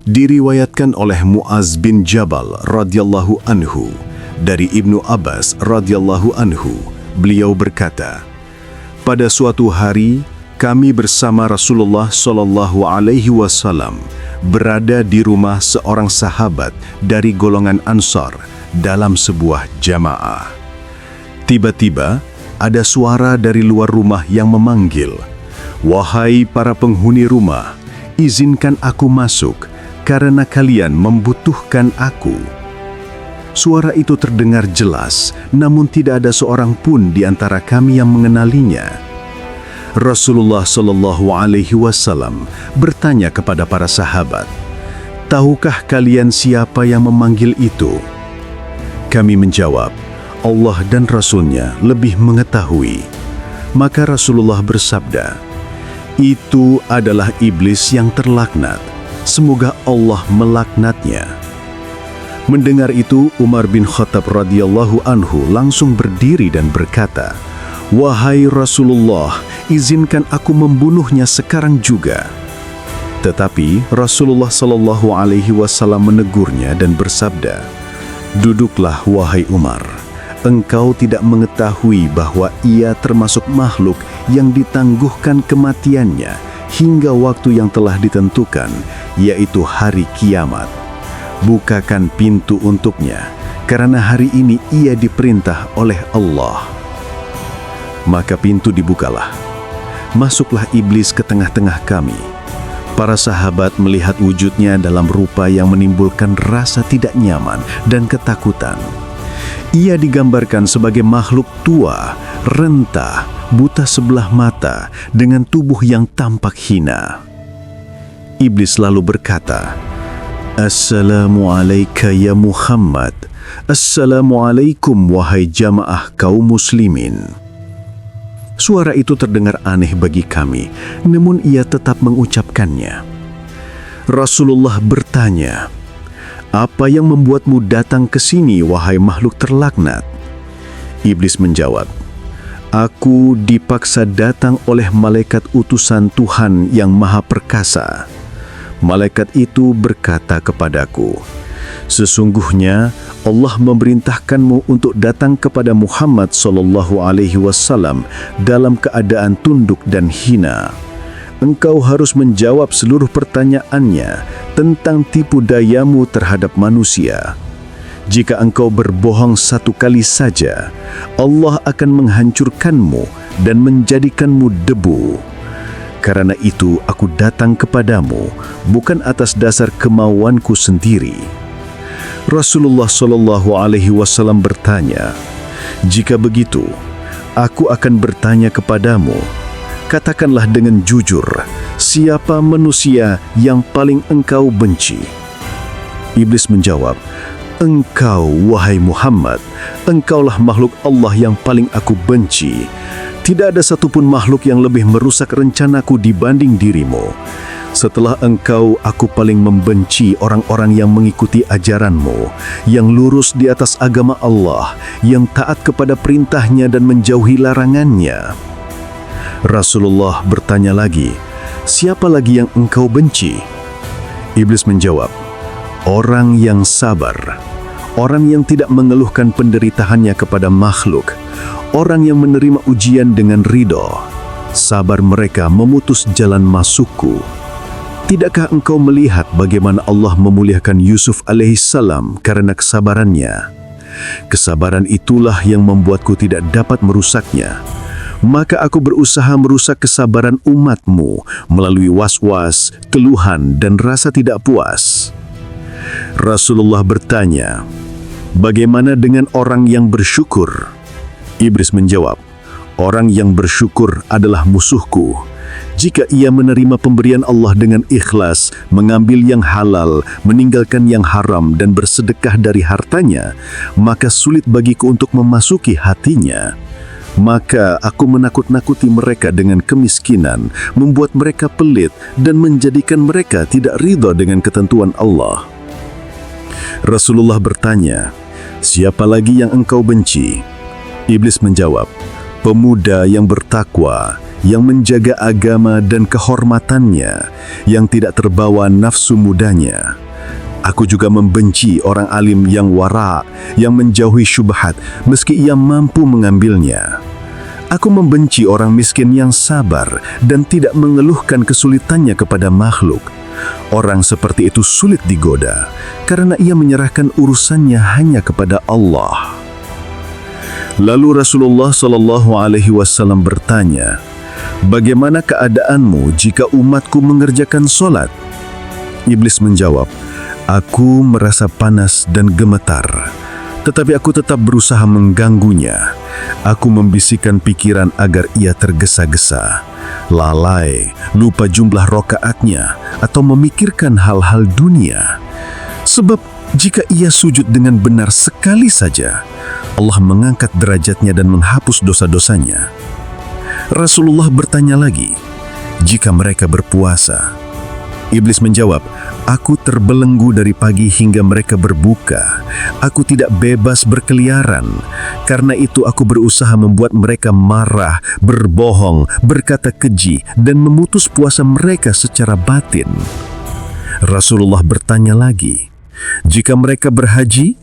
Diriwayatkan oleh Muaz bin Jabal radhiyallahu anhu dari Ibnu Abbas radhiyallahu anhu, beliau berkata, pada suatu hari kami bersama Rasulullah Shallallahu Alaihi Wasallam berada di rumah seorang sahabat dari golongan Ansar dalam sebuah jamaah. Tiba-tiba ada suara dari luar rumah yang memanggil, "Wahai para penghuni rumah, izinkan aku masuk karena kalian membutuhkan aku." Suara itu terdengar jelas, namun tidak ada seorang pun di antara kami yang mengenalinya. Rasulullah Shallallahu Alaihi Wasallam bertanya kepada para sahabat, "Tahukah kalian siapa yang memanggil itu?" Kami menjawab, "Allah dan Rasul-Nya lebih mengetahui." Maka Rasulullah bersabda, "Itu adalah iblis yang terlaknat. Semoga Allah melaknatnya." Mendengar itu, Umar bin Khattab radhiyallahu anhu langsung berdiri dan berkata, "Wahai Rasulullah, izinkan aku membunuhnya sekarang juga." Tetapi Rasulullah Shallallahu Alaihi Wasallam menegurnya dan bersabda, "Duduklah wahai Umar. Engkau tidak mengetahui bahwa ia termasuk makhluk yang ditangguhkan kematiannya hingga waktu yang telah ditentukan, yaitu hari kiamat. Bukakan pintu untuknya, karena hari ini ia diperintah oleh Allah." Maka pintu dibukalah. Masuklah iblis ke tengah-tengah kami. Para sahabat melihat wujudnya dalam rupa yang menimbulkan rasa tidak nyaman dan ketakutan. Ia digambarkan sebagai makhluk tua, renta, buta sebelah mata, dengan tubuh yang tampak hina. Iblis lalu berkata, "Assalamu alayka ya Muhammad. Assalamualaikum wahai jamaah kaum muslimin." Suara itu terdengar aneh bagi kami, namun ia tetap mengucapkannya. Rasulullah bertanya, "Apa yang membuatmu datang ke sini wahai makhluk terlaknat?" Iblis menjawab, "Aku dipaksa datang oleh malaikat utusan Tuhan yang Maha Perkasa." Malaikat itu berkata kepadaku, "Sesungguhnya Allah memerintahkanmu untuk datang kepada Muhammad Sallallahu Alaihi Wasallam dalam keadaan tunduk dan hina. Engkau harus menjawab seluruh pertanyaannya tentang tipu dayamu terhadap manusia. Jika engkau berbohong satu kali saja, Allah akan menghancurkanmu dan menjadikanmu debu. Karena itu aku datang kepadamu bukan atas dasar kemauanku sendiri." Rasulullah Shallallahu Alaihi Wasallam bertanya, "Jika begitu, aku akan bertanya kepadamu. Katakanlah dengan jujur, siapa manusia yang paling engkau benci?" Iblis menjawab, "Engkau, wahai Muhammad, engkaulah makhluk Allah yang paling aku benci. Tidak ada satupun makhluk yang lebih merusak rencanaku dibanding dirimu. Setelah engkau, aku paling membenci orang-orang yang mengikuti ajaranmu, yang lurus di atas agama Allah, yang taat kepada perintahnya dan menjauhi larangannya." Rasulullah bertanya lagi, "Siapa lagi yang engkau benci?" Iblis menjawab, "Orang yang sabar, orang yang tidak mengeluhkan penderitaannya kepada makhluk, orang yang menerima ujian dengan ridho. Sabar mereka memutus jalan masukku. Tidakkah engkau melihat bagaimana Allah memuliakan Yusuf alaihissalam karena kesabarannya? Kesabaran itulah yang membuatku tidak dapat merusaknya. Maka aku berusaha merusak kesabaran umatmu melalui was-was, keluhan, dan rasa tidak puas." Rasulullah bertanya, "Bagaimana dengan orang yang bersyukur?" Iblis menjawab, "Orang yang bersyukur adalah musuhku. Jika ia menerima pemberian Allah dengan ikhlas, mengambil yang halal, meninggalkan yang haram, dan bersedekah dari hartanya, maka sulit bagiku untuk memasuki hatinya. Maka aku menakut-nakuti mereka dengan kemiskinan, membuat mereka pelit, dan menjadikan mereka tidak ridha dengan ketentuan Allah." Rasulullah bertanya, "Siapa lagi yang engkau benci?" Iblis menjawab, "Pemuda yang bertakwa, yang menjaga agama dan kehormatannya, yang tidak terbawa nafsu mudanya. Aku juga membenci orang alim yang wara, yang menjauhi syubhat meski ia mampu mengambilnya. Aku membenci orang miskin yang sabar dan tidak mengeluhkan kesulitannya kepada makhluk. Orang seperti itu sulit digoda karena ia menyerahkan urusannya hanya kepada Allah. Lalu Rasulullah SAW bertanya, "Bagaimana keadaanmu jika umatku mengerjakan solat?" Iblis menjawab, "Aku merasa panas dan gemetar, tetapi aku tetap berusaha mengganggunya. Aku membisikkan pikiran agar ia tergesa-gesa, lalai, lupa jumlah rokaatnya, atau memikirkan hal-hal dunia. Sebab jika ia sujud dengan benar sekali saja, Allah mengangkat derajatnya dan menghapus dosa-dosanya." Rasulullah bertanya lagi, "Jika mereka berpuasa?" Iblis menjawab, "Aku terbelenggu dari pagi hingga mereka berbuka. Aku tidak bebas berkeliaran. Karena itu aku berusaha membuat mereka marah, berbohong, berkata keji, dan memutus puasa mereka secara batin." Rasulullah bertanya lagi, "Jika mereka berhaji?"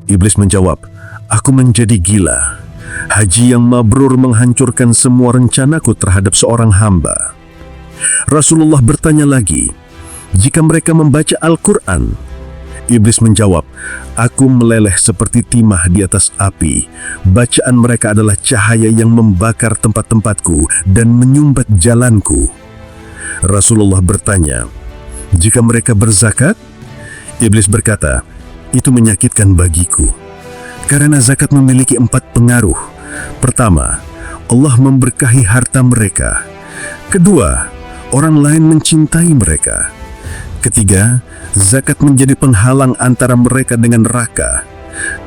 Iblis menjawab, "Aku menjadi gila. Haji yang mabrur menghancurkan semua rencanaku terhadap seorang hamba." Rasulullah bertanya lagi, "Jika mereka membaca Al-Quran?" Iblis menjawab, "Aku meleleh seperti timah di atas api. Bacaan mereka adalah cahaya yang membakar tempat-tempatku dan menyumbat jalanku." Rasulullah bertanya, "Jika mereka berzakat?" Iblis berkata, "Itu menyakitkan bagiku. Karena zakat memiliki 4 pengaruh. Pertama, Allah memberkahi harta mereka. Kedua, orang lain mencintai mereka. Ketiga, zakat menjadi penghalang antara mereka dengan neraka.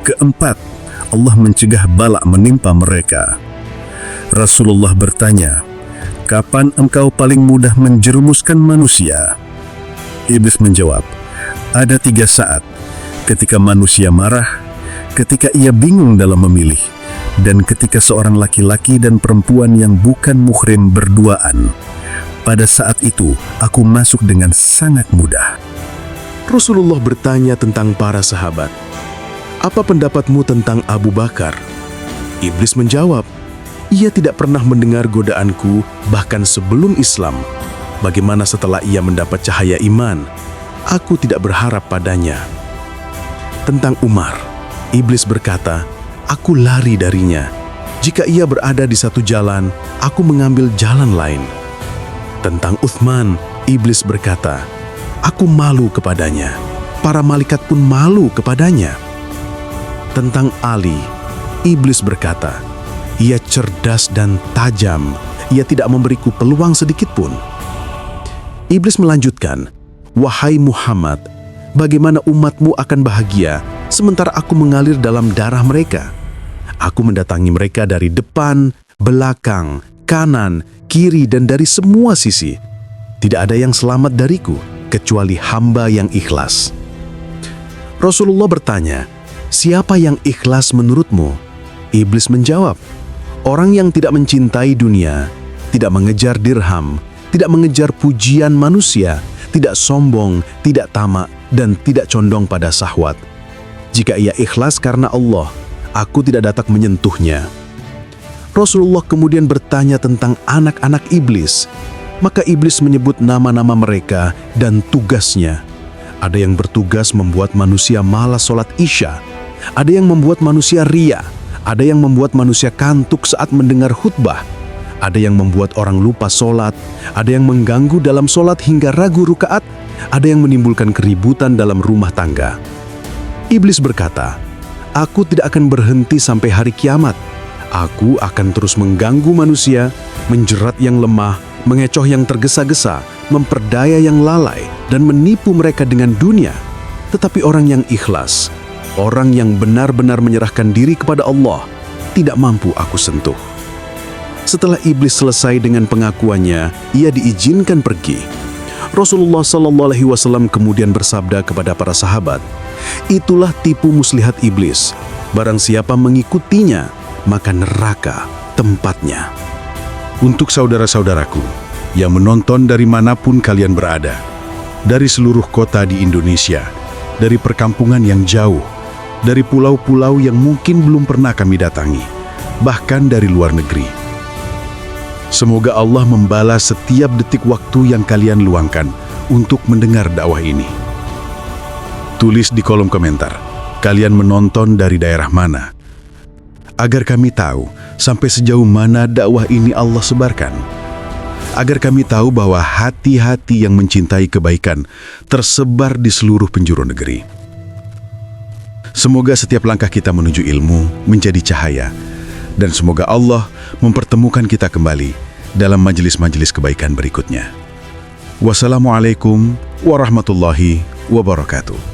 Keempat, Allah mencegah bala menimpa mereka." Rasulullah bertanya, "Kapan engkau paling mudah menjerumuskan manusia?" Iblis menjawab, "Ada 3 saat, ketika manusia marah, ketika ia bingung dalam memilih, dan ketika seorang laki-laki dan perempuan yang bukan muhrim berduaan. Pada saat itu, aku masuk dengan sangat mudah." Rasulullah bertanya tentang para sahabat, "Apa pendapatmu tentang Abu Bakar?" Iblis menjawab, "Ia tidak pernah mendengar godaanku bahkan sebelum Islam. Bagaimana setelah ia mendapat cahaya iman? Aku tidak berharap padanya." Tentang Umar, Iblis berkata, "Aku lari darinya. Jika ia berada di satu jalan, aku mengambil jalan lain." Tentang Uthman, Iblis berkata, "Aku malu kepadanya. Para malaikat pun malu kepadanya." Tentang Ali, Iblis berkata, "Ia cerdas dan tajam. Ia tidak memberiku peluang sedikit pun." Iblis melanjutkan, "Wahai Muhammad, bagaimana umatmu akan bahagia sementara aku mengalir dalam darah mereka? Aku mendatangi mereka dari depan, belakang, kanan, kiri, dan dari semua sisi. Tidak ada yang selamat dariku, kecuali hamba yang ikhlas." Rasulullah bertanya, "Siapa yang ikhlas menurutmu?" Iblis menjawab, "Orang yang tidak mencintai dunia, tidak mengejar dirham, tidak mengejar pujian manusia, tidak sombong, tidak tamak, dan tidak condong pada syahwat. Jika ia ikhlas karena Allah, aku tidak dapat menyentuhnya." Rasulullah kemudian bertanya tentang anak-anak iblis. Maka iblis menyebut nama-nama mereka dan tugasnya. Ada yang bertugas membuat manusia malas sholat Isya. Ada yang membuat manusia ria. Ada yang membuat manusia kantuk saat mendengar khutbah. Ada yang membuat orang lupa sholat. Ada yang mengganggu dalam sholat hingga ragu rukaat. Ada yang menimbulkan keributan dalam rumah tangga. Iblis berkata, "Aku tidak akan berhenti sampai hari kiamat. Aku akan terus mengganggu manusia, menjerat yang lemah, mengecoh yang tergesa-gesa, memperdaya yang lalai, dan menipu mereka dengan dunia. Tetapi orang yang ikhlas, orang yang benar-benar menyerahkan diri kepada Allah, tidak mampu aku sentuh." Setelah iblis selesai dengan pengakuannya, ia diizinkan pergi. Rasulullah SAW kemudian bersabda kepada para sahabat, "Itulah tipu muslihat iblis. Barang siapa mengikutinya, maka neraka tempatnya." Untuk saudara-saudaraku yang menonton dari manapun kalian berada, dari seluruh kota di Indonesia, dari perkampungan yang jauh, dari pulau-pulau yang mungkin belum pernah kami datangi, bahkan dari luar negeri. Semoga Allah membalas setiap detik waktu yang kalian luangkan untuk mendengar dakwah ini. Tulis di kolom komentar, kalian menonton dari daerah mana, agar kami tahu sampai sejauh mana dakwah ini Allah sebarkan. Agar kami tahu bahwa hati-hati yang mencintai kebaikan tersebar di seluruh penjuru negeri. Semoga setiap langkah kita menuju ilmu menjadi cahaya, dan semoga Allah mempertemukan kita kembali dalam majelis-majelis kebaikan berikutnya. Wassalamualaikum warahmatullahi wabarakatuh.